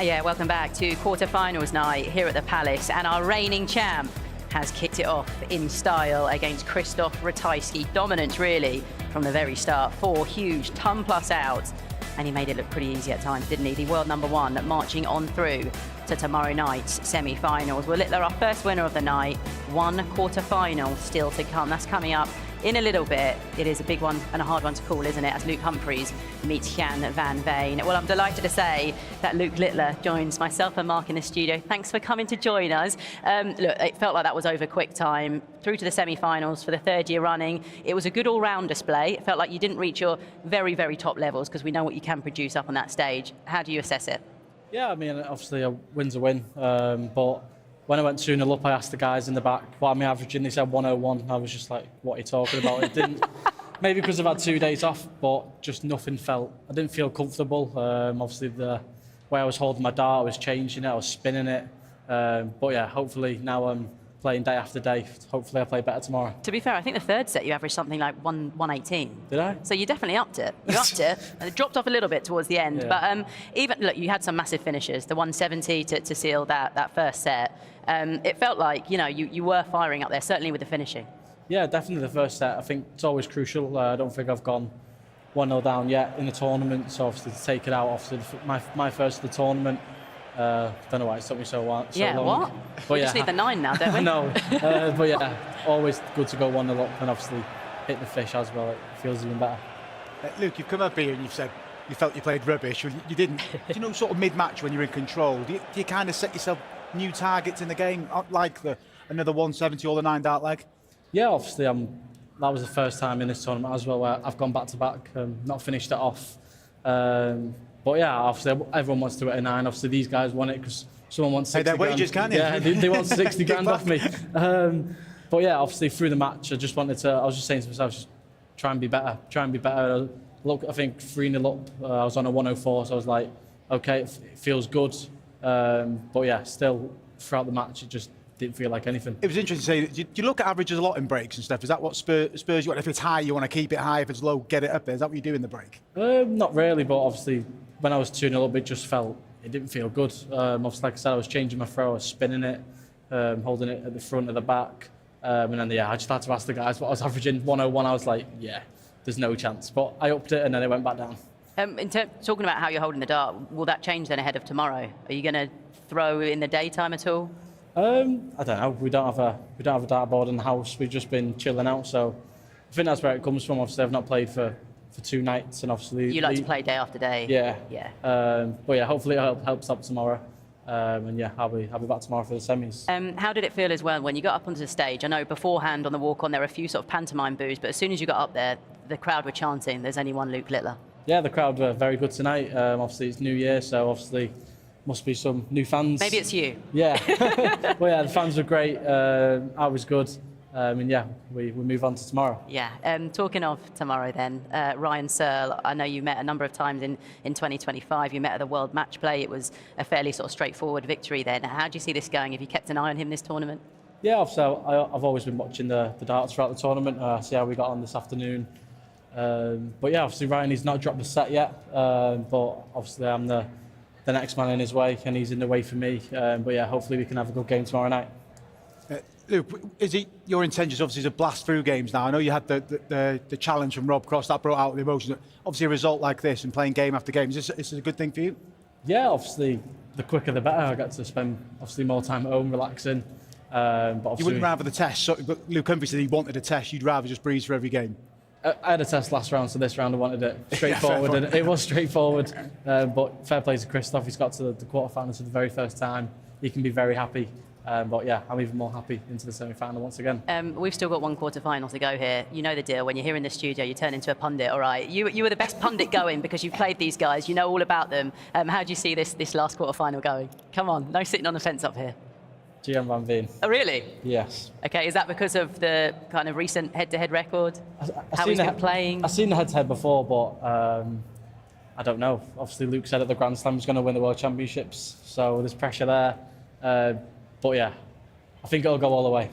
Yeah, welcome back to quarter-finals night here at the Palace, and our reigning champ has kicked it off in style against Krzysztof Ratajski. Dominance, really, from the very start. 4 huge ton-plus outs, and he made it look pretty easy at times, didn't he? The world number 1 marching on through to tomorrow night's semi-finals. Well, Littler, our first winner of the night, 1 quarter-final still to come. That's coming up in a little bit. It is a big one and a hard one to call, isn't it, as Luke Humphries meets Jan van Veen. Well, I'm delighted to say that Luke Littler joins myself and Mark in the studio. Thanks for coming to join us. Look, it felt like that was over quick time. Through to the semi-finals for the 3rd year running. It was a good all-round display. It felt like you didn't reach your very, very top levels, because we know what you can produce up on that stage. How do you assess it? Yeah, I mean, obviously a win's a win, but when I went 2-0 up, I asked the guys in the back what am I averaging. They said 101. I was just like, what are you talking about? It didn't. Maybe because I've had 2 days off, but just nothing felt. I didn't feel comfortable. Obviously, the way I was holding my dart, I was changing it, I was spinning it. But yeah, hopefully now I'm playing day after day. Hopefully I play better tomorrow. To be fair, I think the 3rd set you averaged something like 118. Did I? So you definitely upped it. You upped it, and it dropped off a little bit towards the end. Yeah. But even look, you had some massive finishes. The 170 to seal that first set. It felt like you were firing up there, certainly with the finishing. Yeah, definitely the first set. I think it's always crucial. I don't think I've gone 1-0 down yet in the tournament. So obviously to take it out, obviously my first of the tournament. Don't know why it took me so long. Yeah, what? But we just need the 9 now, don't we? No, but yeah, always good to go 1-0 up and obviously hit the fish as well. It feels even better. Luke, you've come up here and you've said you felt you played rubbish. You didn't. Do you know, sort of mid-match when you're in control, do you kind of set yourself new targets in the game, like another 170 or the 9 dart leg? Yeah, obviously that was the first time in this tournament as well where I've gone back-to-back, not finished it off. But yeah, obviously everyone wants to hit a 9. Obviously these guys want it because someone wants 60 grand. Hey, their wages, can't you? Yeah, they want 60 grand off me. But yeah, obviously through the match, I was just saying to myself, just try and be better. Look, I think 3-0 up, I was on a 104, so I was like, okay, it feels good. But yeah, still throughout the match, it just didn't feel like anything. It was interesting to say, do you look at averages a lot in breaks and stuff? Is that what spurs you want? If it's high, you want to keep it high. If it's low, get it up there. Is that what you do in the break? Not really, but obviously when I was 2-0 up, it didn't feel good. Obviously, like I said, I was changing my throw, I was spinning it, holding it at the front of the back. And then, yeah, I just had to ask the guys what I was averaging. 101, I was like, yeah, there's no chance. But I upped it and then it went back down. Talking about how you're holding the dart, will that change then ahead of tomorrow? Are you going to throw in the daytime at all? I don't know. We don't have a dartboard in the house. We've just been chilling out. So I think that's where it comes from. Obviously, I've not played for 2 nights, and obviously you like to play day after day. Yeah. But yeah, hopefully it helps up tomorrow. And yeah, I'll be back tomorrow for the semis. How did it feel as well when you got up onto the stage? I know beforehand on the walk-on there were a few sort of pantomime boos, but as soon as you got up there, the crowd were chanting, "There's only one Luke Littler." Yeah, the crowd were very good tonight. Obviously, it's New Year, so obviously must be some new fans. Maybe it's you. Yeah. Well, yeah, the fans were great. I was good. And yeah, we move on to tomorrow. Yeah. Talking of tomorrow then, Ryan Searle, I know you met a number of times in 2025. You met at the World Match Play. It was a fairly sort of straightforward victory then. How do you see this going? Have you kept an eye on him this tournament? Yeah, obviously I've always been watching the darts throughout the tournament. See how we got on this afternoon. But yeah, obviously Ryan, he's not dropped a set yet. But obviously I'm the next man in his way, and he's in the way for me. But yeah, hopefully we can have a good game tomorrow night. Luke, is it your intentions obviously to blast through games now? I know you had the challenge from Rob Cross that brought out the emotion. Obviously, a result like this and playing game after game, is this a good thing for you? Yeah, obviously, the quicker the better. I get to spend obviously more time at home relaxing. But you wouldn't rather the test. So, but Luke Humphries said he wanted a test. You'd rather just breeze for every game. I had a test last round, so this round I wanted it straightforward, and it was straightforward. But fair play to Krzysztof. He's got to the quarterfinals for the very first time. He can be very happy. But yeah, I'm even more happy into the semi-final once again. We've still got 1 quarter-final to go here. You know the deal. When you're here in the studio, you turn into a pundit, all right? You were the best pundit going because you've played these guys. You know all about them. How do you see this last quarter-final going? Come on, no sitting on the fence up here. Jan van Veen. Oh, really? Yes. Okay, is that because of the kind of recent head-to-head record? How he's been playing? I've seen the head-to-head before, but I don't know. Obviously, Luke said at the Grand Slam he's going to win the World Championships, so there's pressure there. But yeah, I think it'll go all the way.